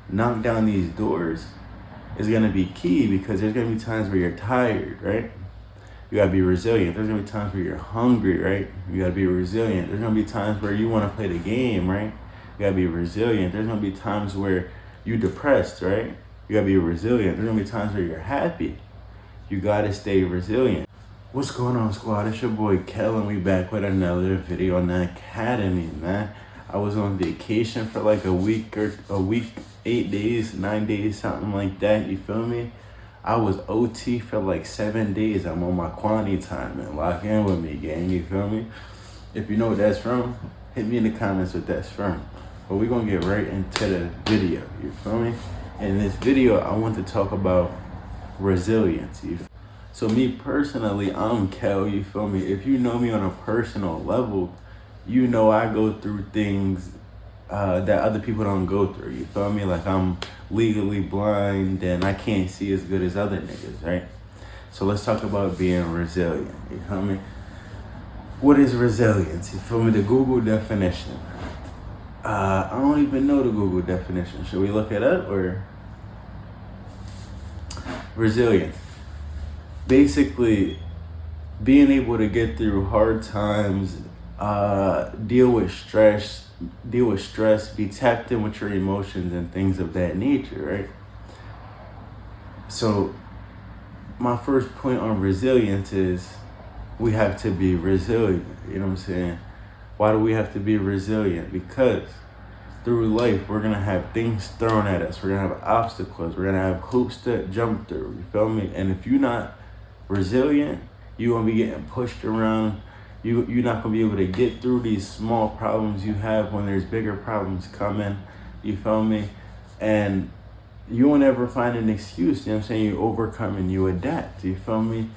knock down these doors is gonna be key, because there's gonna be times where you're tired, right? You gotta be resilient. There's gonna be times where you're hungry, right? You gotta be resilient. There's gonna be times where you wanna play the game, right? You gotta be resilient. There's gonna be times where you're depressed, right? You gotta be resilient. There's gonna be times where you're happy. You gotta stay resilient. What's going on, squad? It's your boy Kel, and we back with another video on the academy, man. I was on vacation for like a week, 8 days, 9 days, something like that. You feel me? I was OT for like 7 days. I'm on my quantity time, man. Lock in with me, gang. You feel me? If you know what that's from, hit me in the comments what that's from. But we're gonna get right into the video. You feel me? In this video, I want to talk about resilience. So me personally, I'm Kel, you feel me? If you know me on a personal level, you know I go through things that other people don't go through, you feel me? Like I'm legally blind and I can't see as good as other niggas, right? So let's talk about being resilient, you feel me? What is resilience? You feel me? The Google definition. I don't even know the Google definition. Should we look it up or? Resilience. Basically, being able to get through hard times, deal with stress, be tapped in with your emotions and things of that nature, right? So my first point on resilience is we have to be resilient. You know what I'm saying? Why do we have to be resilient? Because through life, we're gonna have things thrown at us. We're gonna have obstacles. We're gonna have hoops to jump through. You feel me? And if you're not resilient, you're gonna be getting pushed around. You're not gonna be able to get through these small problems you have when there's bigger problems coming. You feel me? And you won't ever find an excuse. You know what I'm saying? You overcome and you adapt. You feel me?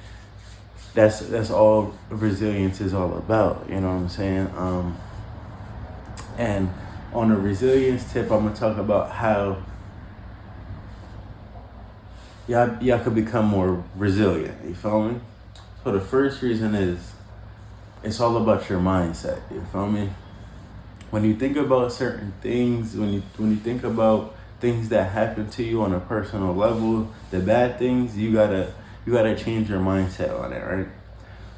That's all resilience is all about. You know what I'm saying? And on a resilience tip, I'm gonna talk about how y'all could become more resilient. You feel me? So the first reason is it's all about your mindset. You feel me? When you think about certain things, when you think about things that happen to you on a personal level, the bad things, you gotta change your mindset on it, right?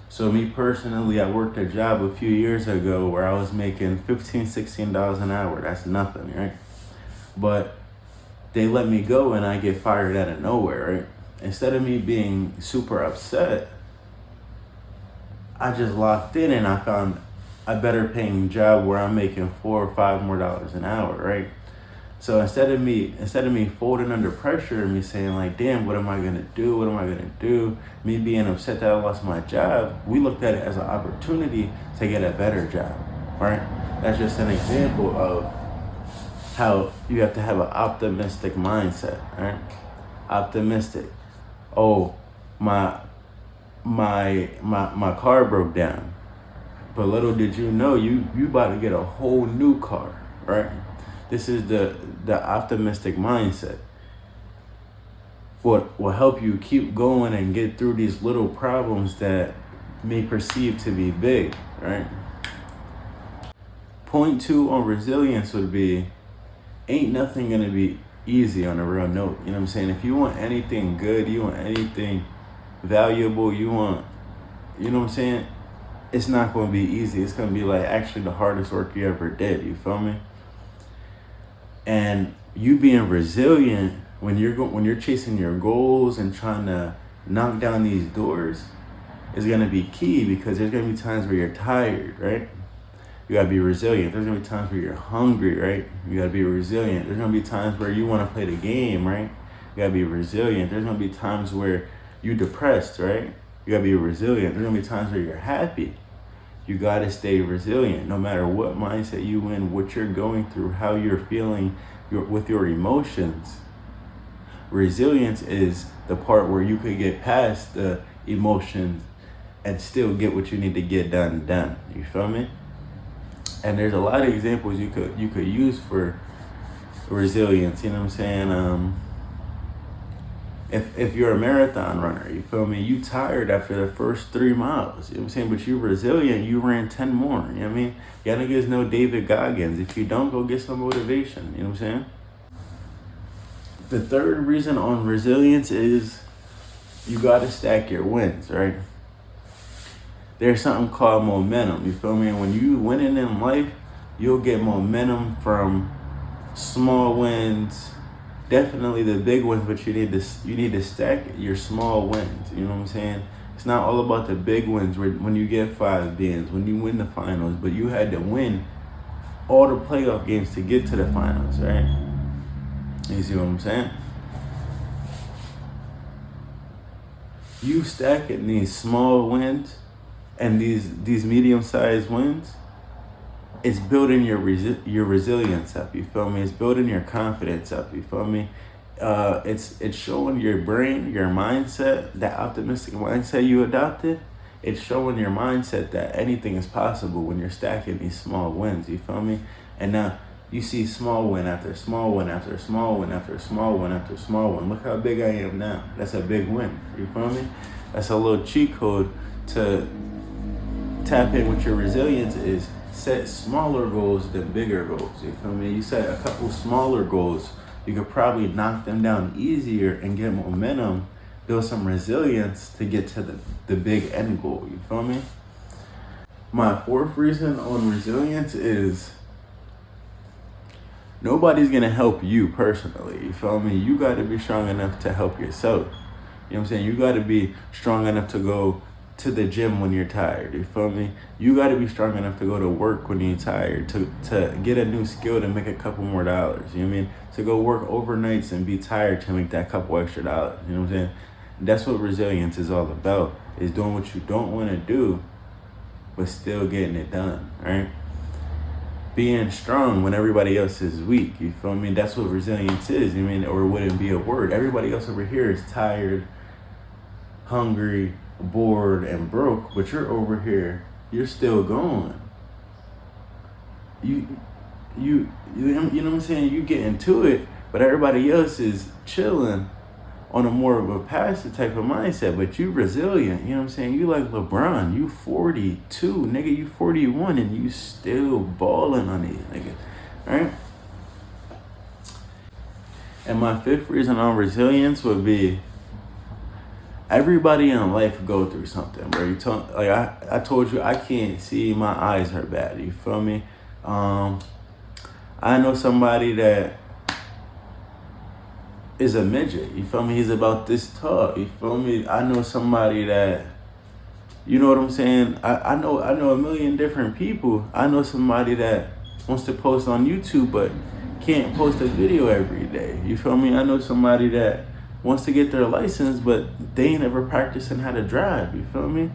So me personally, I worked a job a few years ago where I was making $15, $16 an hour. That's nothing, right? But they let me go and I get fired out of nowhere, right? Instead of me being super upset, I just locked in and I found a better paying job where I'm making $4 or $5 more an hour, right? So instead of me folding under pressure and me saying like, damn, what am I gonna do? What am I gonna do? Me being upset that I lost my job, we looked at it as an opportunity to get a better job, right? That's just an example of how you have to have an optimistic mindset, right? Optimistic. Oh, my car broke down. But little did you know, you about to get a whole new car, right? This is the optimistic mindset. What will help you keep going and get through these little problems that may perceive to be big, right? Point 2 on resilience would be, ain't nothing gonna be easy on a real note. You know what I'm saying? If you want anything good, you want anything valuable, you know what I'm saying? It's not gonna be easy. It's gonna be like actually the hardest work you ever did. You feel me? And you being resilient when you're chasing your goals and trying to knock down these doors is gonna be key, because there's gonna be times where you're tired, right? You gotta be resilient. There's gonna be times where you're hungry, right? You gotta be resilient. There's gonna be times where you wanna play the game, right? You gotta be resilient. There's gonna be times where you're depressed, right? You gotta be resilient. There's gonna be times where you're happy. You gotta stay resilient no matter what mindset you in, what you're going through, how you're feeling with your emotions. Resilience is the part where you could get past the emotions and still get what you need to get done. You feel me? And there's a lot of examples you could use for resilience. You know what I'm saying? If you're a marathon runner, you feel me? You tired after the first 3 miles, you know what I'm saying? But you're resilient, you ran 10 more, you know what I mean? Y'all niggas know David Goggins. If you don't, go get some motivation, you know what I'm saying? The third reason on resilience is you gotta stack your wins, right? There's something called momentum, you feel me? And when you winning in life, you'll get momentum from small wins, definitely the big ones, but you need to stack your small wins. You know what I'm saying? It's not all about the big wins when you get 5 wins, when you win the finals, but you had to win all the playoff games to get to the finals, right? You see what I'm saying? You stacking these small wins and these medium-sized wins, it's building your resilience up. You feel me? It's building your confidence up. You feel me? It's showing your brain, your mindset, that optimistic mindset you adopted. It's showing your mindset that anything is possible when you're stacking these small wins. You feel me? And now you see small win after small win after small win after small win after small win. Look how big I am now. That's a big win. You feel me? That's a little cheat code to tap in with your resilience is set smaller goals than bigger goals. You feel me? You set a couple smaller goals, you could probably knock them down easier and get momentum, build some resilience to get to the big end goal. You feel me? My fourth reason on resilience is nobody's gonna help you personally. You feel me? You gotta be strong enough to help yourself. You know what I'm saying? You gotta be strong enough to go to the gym when you're tired. You feel me? You got to be strong enough to go to work when you're tired, to get a new skill to make a couple more dollars. You know what I mean? To go work overnights and be tired to make that couple extra dollars. You know what I'm saying? That's what resilience is all about, is doing what you don't want to do, but still getting it done, right? Being strong when everybody else is weak. You feel me? That's what resilience is. You know what I mean? Or it wouldn't be a word. Everybody else over here is tired, hungry, bored, and broke, but you're over here, you're still going. You know what I'm saying? You get into it, but everybody else is chilling on a more of a passive type of mindset, but you resilient. You know what I'm saying? You like LeBron, you 42, nigga, you 41, and you still balling on these niggas, right? And my fifth reason on resilience would be everybody in life go through something, bro. I told you, I can't see, my eyes are bad. You feel me? I know somebody that is a midget. You feel me? He's about this tall. You feel me? I know somebody that, you know what I'm saying? I know a million different people. I know somebody that wants to post on YouTube but can't post a video every day. You feel me? I know somebody that wants to get their license, but they ain't ever practicing how to drive. You feel me?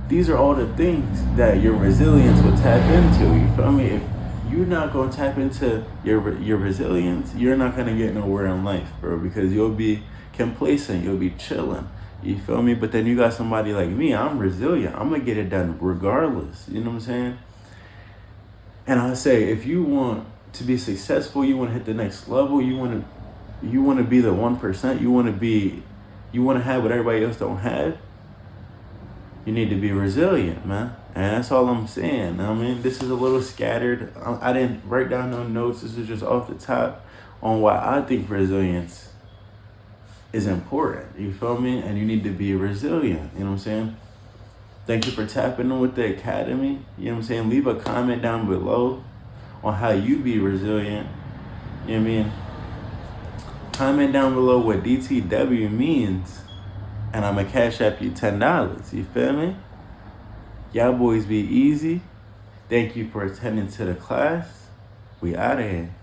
These are all the things that your resilience will tap into. You feel me? If you're not gonna tap into your resilience, you're not gonna get nowhere in life, bro. Because you'll be complacent, you'll be chilling. You feel me? But then you got somebody like me. I'm resilient. I'm gonna get it done regardless. You know what I'm saying? And I say, if you want to be successful, you want to hit the next level, you want to be the 1%, you want to have what everybody else don't have, you need to be resilient, man. And that's all I'm saying. I mean, this is a little scattered. I didn't write down no notes. This is just off the top on why I think resilience is important. You feel me? And you need to be resilient. You know what I'm saying? Thank you for tapping in with the Academy. You know what I'm saying? Leave a comment down below on how you be resilient. You know what I mean? Comment down below what DTW means, and I'm gonna cash app you $10. You feel me? Y'all boys be easy. Thank you for attending to the class. We out of here.